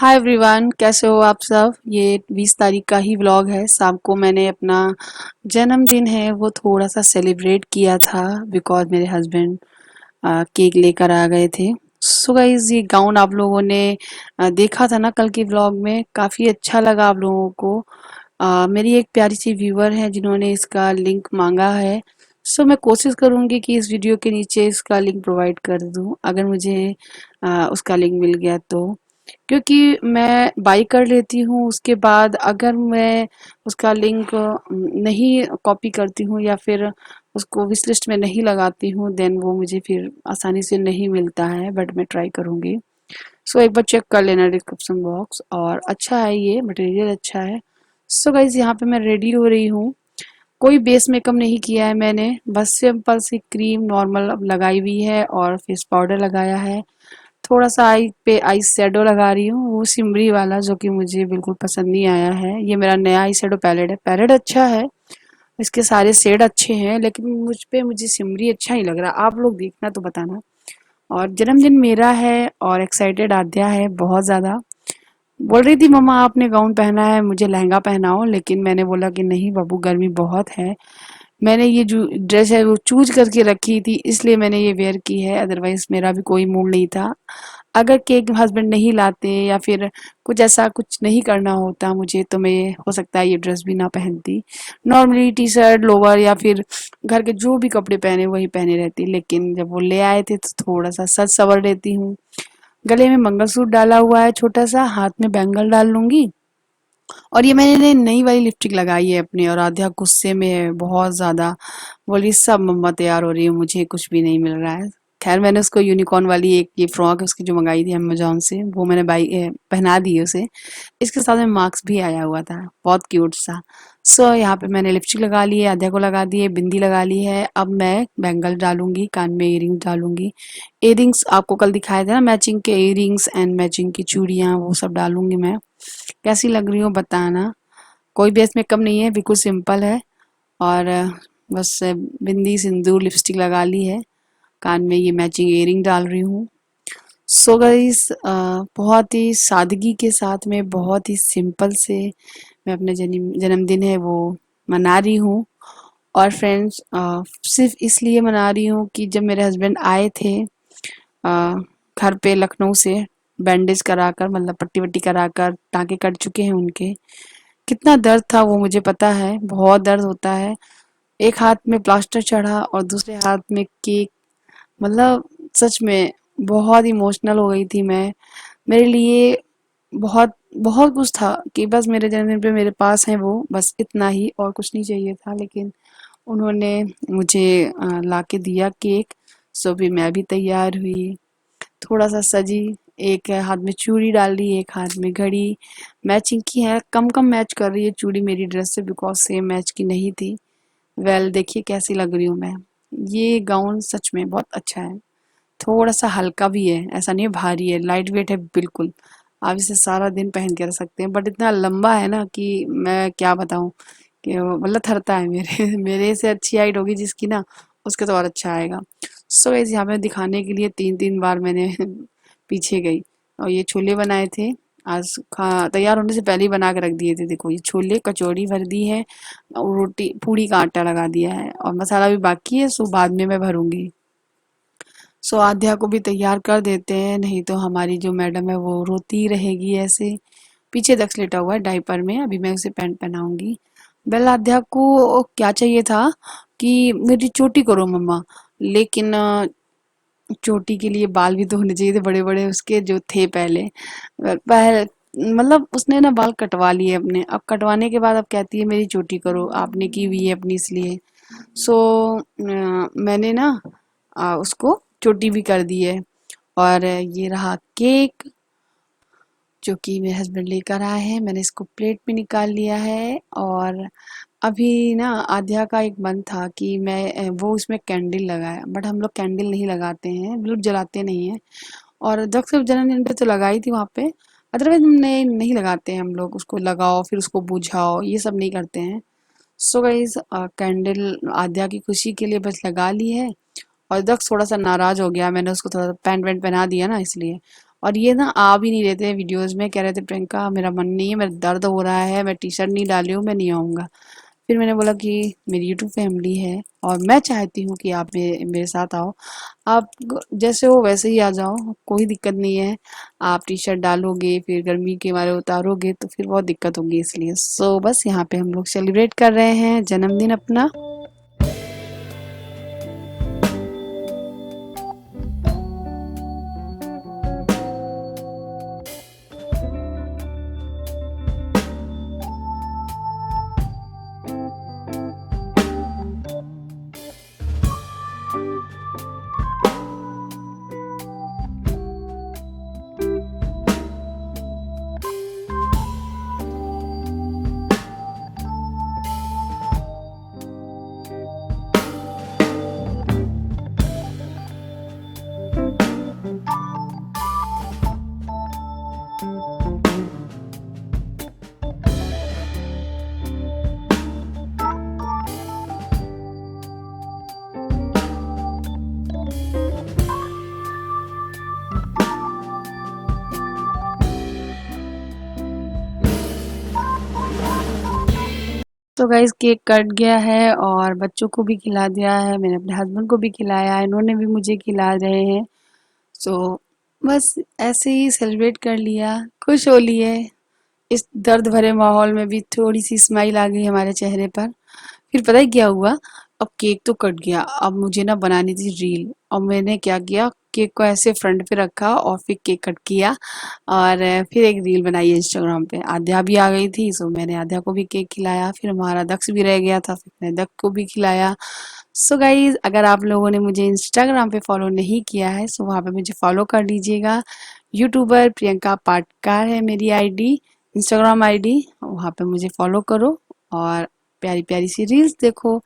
Hi everyone, कैसे हो आप सब। ये 20 तारीख का ही व्लॉग है। शाम को मैंने अपना जन्मदिन है वो थोड़ा सा सेलिब्रेट किया था बिकॉज मेरे हस्बैंड केक लेकर आ गए थे। सो गाइस, ये गाउन आप लोगों ने देखा था ना कल के व्लॉग में, काफ़ी अच्छा लगा आप लोगों को। मेरी एक प्यारी सी व्यूअर है जिन्होंने इसका लिंक मांगा है। सो मैं कोशिश करूँगी कि इस वीडियो के नीचे इसका लिंक प्रोवाइड कर दूँ अगर मुझे उसका लिंक मिल गया तो। क्योंकि मैं बाई कर लेती हूँ, उसके बाद अगर मैं उसका लिंक नहीं कॉपी करती हूँ या फिर उसको विश लिस्ट में नहीं लगाती हूँ, देन वो मुझे फिर आसानी से नहीं मिलता है। बट मैं ट्राई करूँगी। सो एक बार चेक कर लेना डिस्क्रिप्शन बॉक्स। और अच्छा है, ये मटेरियल अच्छा है। सो गाइज, यहाँ पे मैं रेडी हो रही हूँ। कोई बेस मेकअप नहीं किया है मैंने, बस सिंपल सी क्रीम नॉर्मल लगाई हुई है और फेस पाउडर लगाया है। थोड़ा सा आई पे आई शेडो लगा रही हूँ, वो सिमरी वाला, जो कि मुझे बिल्कुल पसंद नहीं आया है। ये मेरा नया आई शेडो पैलेट है। पैलेट अच्छा है, इसके सारे शेड अच्छे हैं, लेकिन मुझे सिमरी अच्छा नहीं लग रहा। आप लोग देखना तो बताना। और जन्मदिन मेरा है और एक्साइटेड आद्या है बहुत ज़्यादा। बोल रही थी मम्मा आपने गाउन पहना है, मुझे लहंगा पहनाओ, लेकिन मैंने बोला कि नहीं बाबू, गर्मी बहुत है। मैंने ये जो ड्रेस है वो चूज करके रखी थी, इसलिए मैंने ये वेयर की है, अदरवाइज मेरा भी कोई मूड नहीं था। अगर केक हस्बैंड नहीं लाते या फिर कुछ ऐसा कुछ नहीं करना होता मुझे, तो मैं हो सकता है ये ड्रेस भी ना पहनती। नॉर्मली टी शर्ट लोअर या फिर घर के जो भी कपड़े पहने वही पहने रहती, लेकिन जब वो ले आए थे तो थोड़ा सा सज सवर लेती हूँ। गले में मंगलसूत्र डाला हुआ है छोटा सा, हाथ में बैंगल डाल लूंगी। और ये मैंने नई वाली लिपस्टिक लगाई है अपनी, और आध्या गुस्से में है बहुत ज्यादा। बोली सब मम्मा तैयार हो रही है, मुझे कुछ भी नहीं मिल रहा है। खैर, मैंने उसको यूनिकॉर्न वाली एक ये फ्रॉक है उसकी जो मंगाई थी अमेजोन से, वो मैंने पहना दी है उसे। इसके साथ में मार्क्स भी आया हुआ था, बहुत क्यूट सा। सो यहाँ पे मैंने लिपस्टिक लगा ली है, आध्या को लगा दी है, बिंदी लगा ली है। अब मैं बैंगल डालूंगी, कान में इयरिंग डालूंगी। इयरिंग्स आपको कल दिखाए थे ना, मैचिंग के इयरिंग्स एंड मैचिंग की चूड़ियाँ, वो सब डालूंगी मैं। कैसी लग रही हूँ बताना। कोई बेस मेकअप नहीं है, बिल्कुल सिंपल है। और बस बिंदी सिंदूर लिपस्टिक लगा ली है, कान में ये मैचिंग इयरिंग डाल रही हूँ। सो गाइस, बहुत ही सादगी के साथ में, बहुत ही सिंपल से मैं अपने जन्मदिन है वो मना रही हूँ। और फ्रेंड्स, सिर्फ इसलिए मना रही हूँ कि जब मेरे हस्बैंड आए थे अ, घर पे लखनऊ से, बैंडेज कराकर, मतलब पट्टी वट्टी कराकर, टाँके कट चुके हैं उनके। कितना दर्द था वो मुझे पता है, बहुत दर्द होता है। एक हाथ में प्लास्टर चढ़ा और दूसरे हाथ में केक, मतलब सच में बहुत इमोशनल हो गई थी मैं। मेरे लिए बहुत बहुत कुछ था कि बस मेरे जन्मदिन पे मेरे पास है वो, बस इतना ही, और कुछ नहीं चाहिए था। लेकिन उन्होंने मुझे लाके दिया केक। सो भी मैं भी तैयार हुई, थोड़ा सा सजी, एक हाथ में चूड़ी डाल ली, एक हाथ में घड़ी। मैचिंग की है, कम कम मैच कर रही है चूड़ी मेरी ड्रेस से, बिकॉज सेम मैच की नहीं थी। वेल, देखिए कैसी लग रही हूँ मैं। ये गाउन सच में बहुत अच्छा है। थोड़ा सा हल्का भी है, ऐसा नहीं है भारी है, लाइट वेट है बिल्कुल। आप इसे सारा दिन पहन के रख सकते हैं, बट इतना लंबा है ना कि मैं क्या बताऊं, कि मतलब थरता है मेरे मेरे से अच्छी हाइट होगी जिसकी ना, उसके तो और अच्छा आएगा। सो गाइस, यहाँ पे दिखाने के लिए तीन तीन बार मैंने पीछे गई। और ये छोले बनाए थे, आज खा तैयार होने से पहले ही बना के रख दिए थे। देखो, ये छोले कचौड़ी भर दी है और रोटी पूड़ी का आटा लगा दिया है, और मसाला भी बाकी है, सो बाद में मैं भरूंगी। सो आध्या को भी तैयार कर देते हैं, नहीं तो हमारी जो मैडम है वो रोती ही रहेगी ऐसे। पीछे दक्ष लेटा हुआ है डायपर में, अभी मैं उसे पैंट पहनाऊंगी। बेल, आध्या को क्या चाहिए था कि मेरी चोटी करो मम्मा, लेकिन चोटी के लिए बाल भी तो होने चाहिए थे बड़े बड़े, उसके जो थे पहले। पहले मतलब उसने ना बाल कटवा लिए अपने, अब कटवाने के बाद अब कहती है मेरी चोटी करो, आपने की हुई है अपनी इसलिए। सो मैंने ना उसको चोटी भी कर दी है। और ये रहा केक, जो कि मेरे हस्बैंड लेकर आए हैं, मैंने इसको प्लेट में निकाल लिया है। और अभी ना आध्या का एक मन था कि मैं वो उसमें कैंडल लगाए, बट हम लोग कैंडल नहीं लगाते हैं, मतलब जलाते नहीं हैं। और दक्ष के जन्मदिन पे तो लगाई थी वहाँ पे, अदरवाइज हमने नहीं लगाते हैं हम लोग। उसको लगाओ फिर उसको बुझाओ, ये सब नहीं करते हैं। सो गाइस, कैंडल आद्या की खुशी के लिए बस लगा ली है। और दक्ष थोड़ा सा नाराज हो गया, मैंने उसको थोड़ा सा पैंट वैंट पहना दिया ना इसलिए। और ये ना आ भी नहीं रहे थे वीडियोज़ में, कह रहे थे प्रियंका मेरा मन नहीं है, मेरा दर्द हो रहा है, मैं टी-शर्ट नहीं डाली हूँ, मैं नहीं आऊँगा। फिर मैंने बोला कि मेरी यूट्यूब फैमिली है और मैं चाहती हूँ कि आप मेरे साथ आओ। आप जैसे हो वैसे ही आ जाओ, कोई दिक्कत नहीं है। आप टी-शर्ट डालोगे फिर गर्मी के मारे उतारोगे तो फिर बहुत दिक्कत होगी, इसलिए सो बस यहाँ पे हम लोग सेलिब्रेट कर रहे हैं जन्मदिन अपना। तो गाइस केक कट गया है और बच्चों को भी खिला दिया है, मैंने अपने हस्बैंड को भी खिलाया है, इन्होंने भी मुझे खिला रहे हैं। सो बस ऐसे ही सेलिब्रेट कर लिया, खुश हो लिए। इस दर्द भरे माहौल में भी थोड़ी सी स्माइल आ गई हमारे चेहरे पर। फिर पता है क्या हुआ, अब केक तो कट गया, अब मुझे ना बनानी थी रील, और मैंने क्या किया, केक को ऐसे फ्रंट पे रखा और फिर केक कट किया और फिर एक रील बनाई इंस्टाग्राम पे। आद्या भी आ गई थी, सो मैंने आद्या को भी केक खिलाया, फिर हमारा दक्ष भी रह गया था, फिर मैंने दक्ष को भी खिलाया। सो गाइज अगर आप लोगों ने मुझे इंस्टाग्राम पे फॉलो नहीं किया है सो वहाँ पे मुझे फॉलो कर लीजिएगा। यूट्यूबर प्रियंका पाटकार है मेरी आईडी, इंस्टाग्राम आईडी, वहाँ पे मुझे फॉलो करो और प्यारी प्यारी सी रील्स देखो।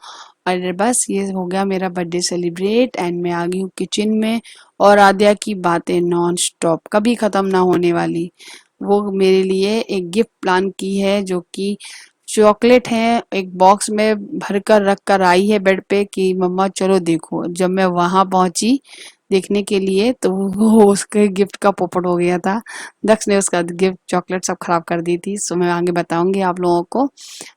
और बस ये हो गया मेरा बर्थडे सेलिब्रेट एंड मैं आ गई हूँ किचन में। और आद्या की बातें नॉन स्टॉप, कभी ख़त्म ना होने वाली। वो मेरे लिए एक गिफ्ट प्लान की है जो कि चॉकलेट है, एक बॉक्स में भर कर रख कर आई है बेड पे कि मम्मा चलो देखो। जब मैं वहां पहुंची देखने के लिए तो वो उसके गिफ्ट का पोपट हो गया था। दक्ष ने उसका गिफ्ट चॉकलेट सब खराब कर दी थी, सो मैं आगे बताऊंगी आप लोगों को।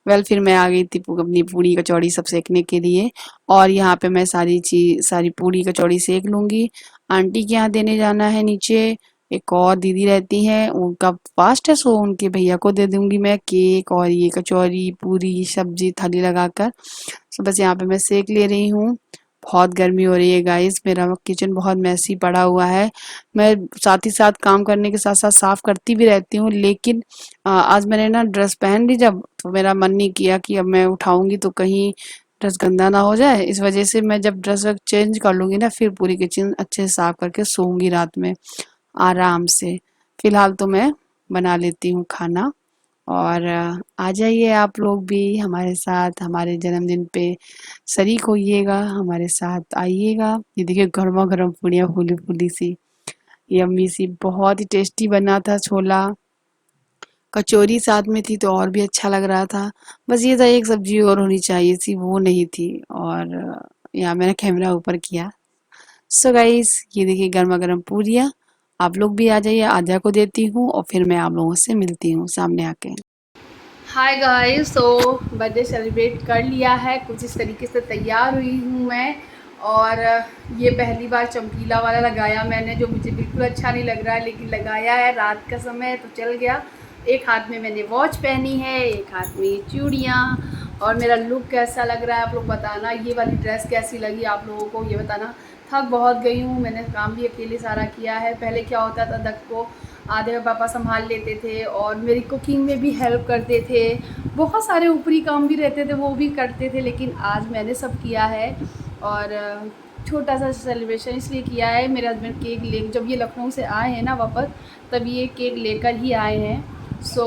वेल फिर मैं आ गई थी अपनी पूड़ी कचौड़ी सब सेकने के लिए, और यहाँ पे मैं सारी पूड़ी कचौड़ी सेक लूंगी। आंटी के यहाँ देने जाना है नीचे, एक और दीदी रहती हैं उनका फास्ट है, सो उनके भैया को दे दूंगी मैं केक और ये कचौरी पूरी सब्जी थाली लगाकर। सो बस यहाँ पे मैं सेक ले रही हूँ। बहुत गर्मी हो रही है गाइस, मेरा किचन बहुत मैसी पड़ा हुआ है। मैं साथ ही साथ काम करने के साथ साथ साफ करती भी रहती हूँ, लेकिन आज मैंने ना ड्रेस पहन ली जब, तो मेरा मन नहीं किया कि अब मैं उठाऊंगी तो कहीं ड्रेस गंदा ना हो जाए। इस वजह से मैं जब ड्रेस चेंज कर लूंगी ना फिर पूरी किचन अच्छे से साफ करके सोऊंगी रात में आराम से। फिलहाल तो मैं बना लेती हूँ खाना। और आ जाइए आप लोग भी हमारे साथ हमारे जन्मदिन पे शरीक होइएगा, हमारे साथ आइएगा। ये देखिए गर्मा गर्म पूड़ियाँ फूली फूली सी, यम्मी सी, बहुत ही टेस्टी बना था छोला। कचौरी साथ में थी तो और भी अच्छा लग रहा था। बस ये था एक सब्जी और होनी चाहिए थी, वो नहीं थी। और यहाँ मैंने कैमरा ऊपर किया। सो गाइस ये देखिए गर्मा गर्म पूरियाँ, आप लोग भी आ जाइए। आद्या को देती हूँ और फिर मैं आप लोगों से मिलती हूँ सामने आके। हाय गाइस, तो बर्थडे सेलिब्रेट कर लिया है, कुछ इस तरीके से तैयार हुई हूँ मैं। और ये पहली बार चमकीला वाला लगाया मैंने, जो मुझे बिल्कुल अच्छा नहीं लग रहा है, लेकिन लगाया है, रात का समय है तो चल गया। एक हाथ में मैंने वॉच पहनी है, एक हाथ में चूड़ियाँ। और मेरा लुक कैसा लग रहा है आप लोग बताना, ये वाली ड्रेस कैसी लगी आप लोगों को ये बताना। थक बहुत गई हूँ, मैंने काम भी अकेले सारा किया है। पहले क्या होता था, दक्ष को आधे में पापा संभाल लेते थे और मेरी कुकिंग में भी हेल्प करते थे, बहुत सारे ऊपरी काम भी रहते थे वो भी करते थे, लेकिन आज मैंने सब किया है। और छोटा सा सेलिब्रेशन इसलिए किया है, मेरे हस्बैंड केक ले जब ये लखनऊ से आए हैं ना वापस, तब ये केक लेकर ही आए हैं। सो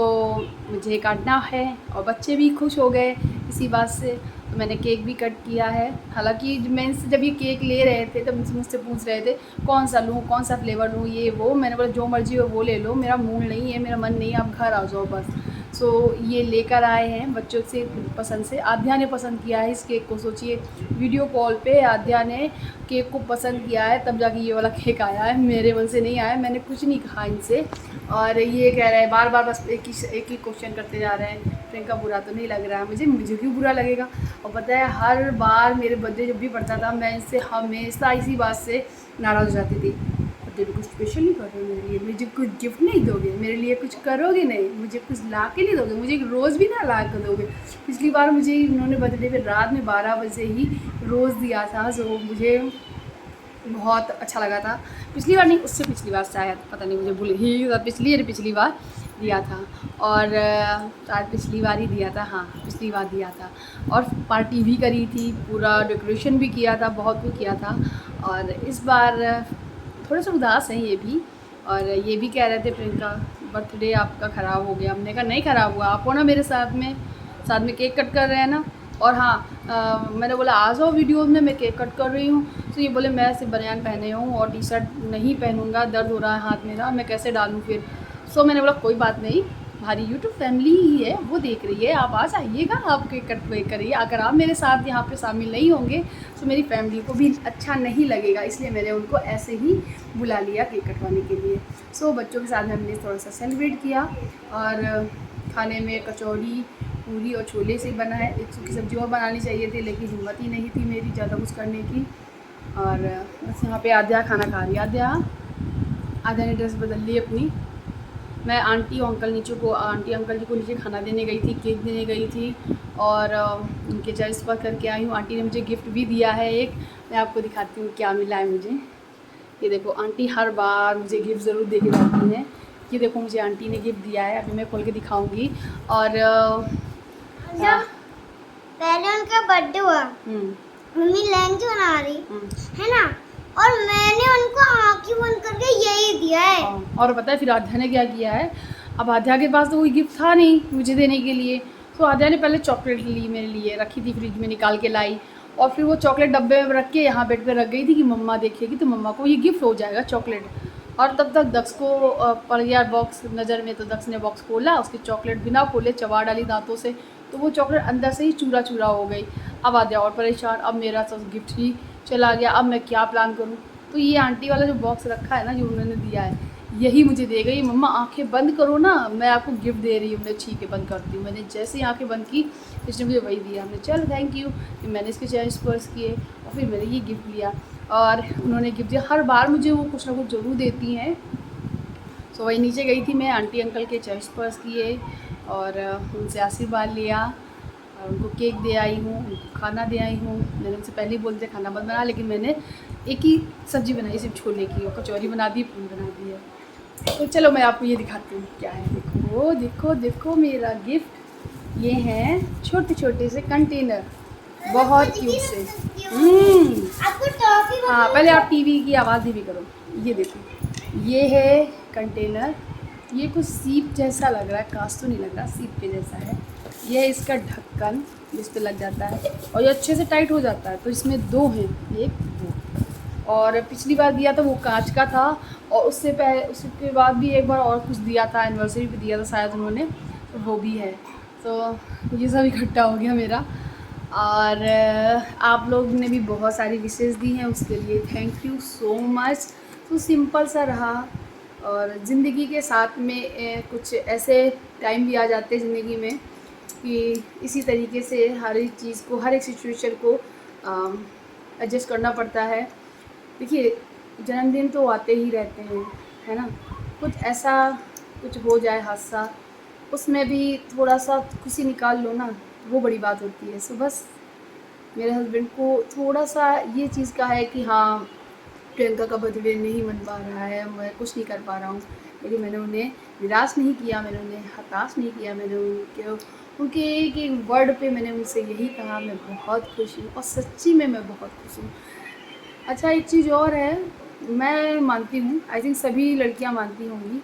मुझे काटना है और बच्चे भी खुश हो गए इसी बात से, तो मैंने केक भी कट किया है। हालांकि मैं इनसे जब ये केक ले रहे थे तब मुझसे पूछ रहे थे कौन सा लूँ, कौन सा फ्लेवर लूँ, ये वो। मैंने बोला जो मर्ज़ी हो वो ले लो, मेरा मूड नहीं है, मेरा मन नहीं है, आप घर आ जाओ बस। सो ये लेकर आए हैं बच्चों से पसंद से। आध्या ने पसंद किया है इस केक को। सोचिए, वीडियो कॉल पे आध्या ने केक को पसंद किया है, तब जाके ये वाला केक आया है। मेरे मन से नहीं आया, मैंने कुछ नहीं कहा इनसे। और ये कह रहे हैं बार बार बस एक ही क्वेश्चन करते जा रहे हैं, प्रियंका बुरा तो नहीं लग रहा है? मुझे क्यों बुरा लगेगा? और पता है, हर बार मेरे बर्थडे जब भी पड़ता था, मैं इनसे हमेशा इसी बात से नाराज़ हो जाती थी। बर्थडे कुछ स्पेशल नहीं कर रहे मेरे लिए, मुझे कुछ गिफ्ट नहीं दोगे, मेरे लिए कुछ करोगे नहीं, मुझे कुछ ला के नहीं दोगे, मुझे एक रोज़ भी ना ला के दोगे। पिछली बार मुझे इन्होंने बर्थडे पे रात में 12 बजे ही रोज़ दिया था, जो मुझे बहुत अच्छा लगा था। पिछली बार नहीं, उससे पिछली बार शायद, पता नहीं, मुझे भूल ही, पिछली बार दिया था। और शायद पिछली बार ही दिया था, हाँ पिछली बार दिया था। और पार्टी भी करी थी, पूरा डेकोरेशन भी किया था, बहुत कुछ किया था। और इस बार थोड़े से उदास हैं ये भी। और ये भी कह रहे थे, प्रियंका बर्थडे आपका ख़राब हो गया। हमने कहा नहीं ख़राब हुआ, आप हो ना मेरे साथ में केक कट कर रहे हैं ना। और हाँ, मैंने बोला आ जाओ वीडियोज़ में, मैं केक कट कर रही हूँ। तो ये बोले मैं सिर्फ बनियान पहने हूँ और टी शर्ट नहीं पहनूँगा, दर्द हो रहा है हाथ मेरा, मैं कैसे डालूँ फिर। सो मैंने बोला कोई बात नहीं, हमारी यूट्यूब फैमिली ही है, वो देख रही है, आप आ जाइएगा, आप केक कट पे करिए। अगर आप मेरे साथ यहाँ पे शामिल नहीं होंगे तो मेरी फैमिली को भी अच्छा नहीं लगेगा, इसलिए मैंने उनको ऐसे ही बुला लिया केक कटवाने के लिए। सो बच्चों के साथ हमने थोड़ा सा सेलिब्रेट किया। और खाने में कचौड़ी, पूरी और छोले से बना है। एक सूखी सब्जी और बनानी चाहिए थी, लेकिन हिम्मत ही नहीं थी मेरी ज़्यादा कुछ करने की। और बस यहाँ पे आध्या खाना खा रही है। आध्या ने ड्रेस बदल ली अपनी। मैं आंटी अंकल जी को नीचे खाना देने गई थी, केक देने गई थी। और उनके चॉइस पर करके आई हूँ। आंटी ने मुझे गिफ्ट भी दिया है एक, मैं आपको दिखाती हूँ क्या मिला है मुझे। ये देखो, आंटी हर बार मुझे गिफ्ट ज़रूर दे के जाती हैं। ये देखो, मुझे आंटी ने गिफ्ट दिया है, अभी मैं खोल के दिखाऊंगी। और पहले उनका बर्थडे हुआ, मम्मी लंच बना रही है ना, और मैंने उनको आँखें बंद करके यही दिया है। और पता है फिर आध्या ने क्या किया है? अब आध्या के पास तो कोई गिफ्ट था नहीं मुझे देने के लिए, तो आध्या ने पहले चॉकलेट ली, मेरे लिए रखी थी, फ्रिज में निकाल के लाई। और फिर वो चॉकलेट डब्बे में रख के यहाँ बेड पे रख गई थी कि मम्मा देखेगी तो मम्मा को ये गिफ्ट हो जाएगा चॉकलेट। और तब तक दक्ष को पड़ गया बॉक्स नज़र में, तो दक्ष ने बॉक्स खोला, उसकी चॉकलेट बिना खोले चबा डाली दांतों से, तो वो चॉकलेट अंदर से ही चूरा चूरा हो गई। अब आध्या और परेशान, अब मेरा सब गिफ्ट ही चला गया, अब मैं क्या प्लान करूँ। तो ये आंटी वाला जो बॉक्स रखा है ना, जो उन्होंने दिया है, यही मुझे दे गई। मम्मा आंखें बंद करो ना, मैं आपको गिफ्ट दे रही हूँ। मैं ठीक है बंद करती हूँ। मैंने जैसे ही आंखें बंद की, इसने मुझे वही दिया। हमने चल थैंक यू, फिर मैंने इसके चेहरे स्पर्श किए और फिर मैंने ये गिफ्ट लिया। और उन्होंने गिफ्ट दिया, हर बार मुझे वो कुछ ना कुछ ज़रूर देती हैं। सो वही नीचे गई थी मैं, आंटी अंकल के चेहरे स्पर्श किए और उनसे आशीर्वाद लिया और उनको केक दे आई हूँ, उनको खाना दे आई हूँ। मैंने उनसे पहले ही बोल दिया खाना मत बना, लेकिन मैंने एक ही सब्ज़ी बनाई सिर्फ छोले की, और कचौरी बना दी, पूरी बना दी है। तो चलो मैं आपको ये दिखाती हूँ क्या है। देखो देखो देखो मेरा गिफ्ट, ये हैं छोटे छोटे से कंटेनर, बहुत क्यूट से। आपको टॉफी हाँ, पहले आप टीवी की आवाज़ धीमी करो। ये देखो, ये है कंटेनर, ये कुछ सीप जैसा लग रहा है, कांच तो नहीं लग रहा, सीप के जैसा है। ये है इसका ढक्कन जिस पे लग जाता है और ये अच्छे से टाइट हो जाता है। तो इसमें दो हैं, एक दो। और पिछली बार दिया था वो कांच का था, और उसके बाद भी एक बार और कुछ दिया था, एनिवर्सरी पे दिया था शायद उन्होंने, तो वो भी है। तो ये सब इकट्ठा हो गया मेरा। और आप लोग ने भी बहुत सारी विशेज़ दी हैं, उसके लिए थैंक यू सो मच। तो सिंपल सा रहा, और ज़िंदगी के साथ में कुछ ऐसे टाइम भी आ जाते हैं ज़िंदगी में कि इसी तरीके से हर एक चीज़ को, हर एक सिचुएशन को एडजस्ट करना पड़ता है। देखिए, जन्मदिन तो आते ही रहते हैं, है ना। कुछ ऐसा कुछ हो जाए हादसा, उसमें भी थोड़ा सा खुशी निकाल लो ना, वो बड़ी बात होती है। सो बस मेरे हस्बैंड को थोड़ा सा ये चीज़ का है कि हाँ, प्रियंका का बर्थडे नहीं मन पा रहा है, मैं कुछ नहीं कर पा रहा हूँ। लेकिन मैंने उन्हें निराश नहीं किया, मैंने उन्हें हताश नहीं किया। मैंने उनके एक एक वर्ड पे मैंने उनसे यही कहा, मैं बहुत खुश हूँ, और सच्ची में मैं बहुत खुश हूँ। अच्छा, एक चीज़ और है, मैं मानती हूँ, आई थिंक सभी लड़कियाँ मानती होंगी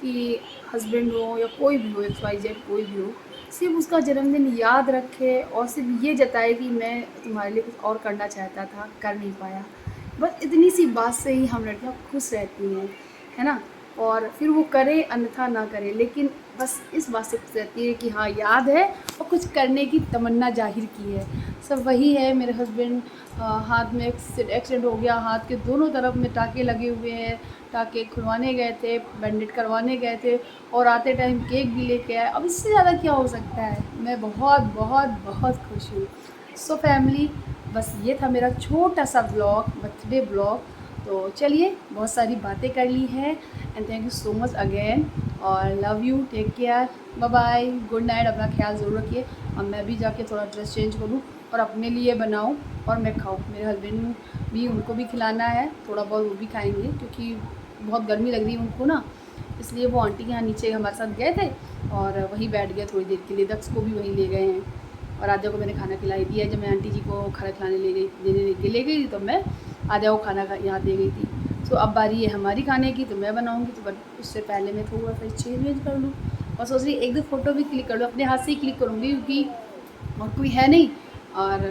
कि हस्बैंड हो या कोई भी हो, XYZ कोई भी हो, सिर्फ उसका जन्मदिन याद रखे और सिर्फ ये जताए कि मैं तुम्हारे लिए कुछ और करना चाहता था, कर नहीं पाया। बस इतनी सी बात से ही हम लड़कियाँ खुश रहती हैं, है ना। और फिर वो करे अन्यथा ना करे, लेकिन बस इस बात से खुश रहती है कि हाँ याद है और कुछ करने की तमन्ना जाहिर की है। सब वही है। मेरे हस्बैंड हाथ में एक्सीडेंट हो गया, हाथ के दोनों तरफ में टाँके लगे हुए हैं, टाँके खुलवाने गए थे, बैंडेड करवाने गए थे और आते टाइम केक भी लेके आए। अब इससे ज़्यादा क्या हो सकता है। मैं बहुत बहुत बहुत खुश हूँ। सो फैमिली, बस ये था मेरा छोटा सा ब्लॉग, बर्थडे ब्लॉग। तो चलिए, बहुत सारी बातें कर ली हैं and thank you so much again और love you, take care, bye bye, good night. अपना ख्याल ज़रूर रखिए। अब मैं भी जाके थोड़ा ड्रेस चेंज करूँ और अपने लिए बनाऊँ और मैं खाऊँ। मेरे हस्बैंड भी, उनको भी खिलाना है, थोड़ा बहुत वो भी खाएंगे क्योंकि बहुत गर्मी लग रही है उनको ना, इसलिए वो आंटी के यहाँ नीचे हमारे साथ गए थे और वहीं बैठ गए थोड़ी देर के लिए। दक्ष को भी वहीं ले गए हैं और आद्या को मैंने खाना खिलाई दिया। जब मैं आंटी जी को खाना खिलाने ले गई तो मैं आद्या को खाना यहाँ दे गई थी। तो अब बारी है हमारी खाने की, तो मैं बनाऊँगी। तो उससे पहले मैं थोड़ा सा चेंज वेंज कर लूँ और सोच रही एक दो फ़ोटो भी क्लिक कर लूँ। अपने हाथ से ही क्लिक करूँगी क्योंकि और कोई है नहीं, और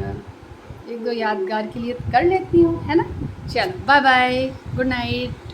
एक दो यादगार के लिए कर लेती हूँ, है ना। चलो बाय बाय, गुड नाइट।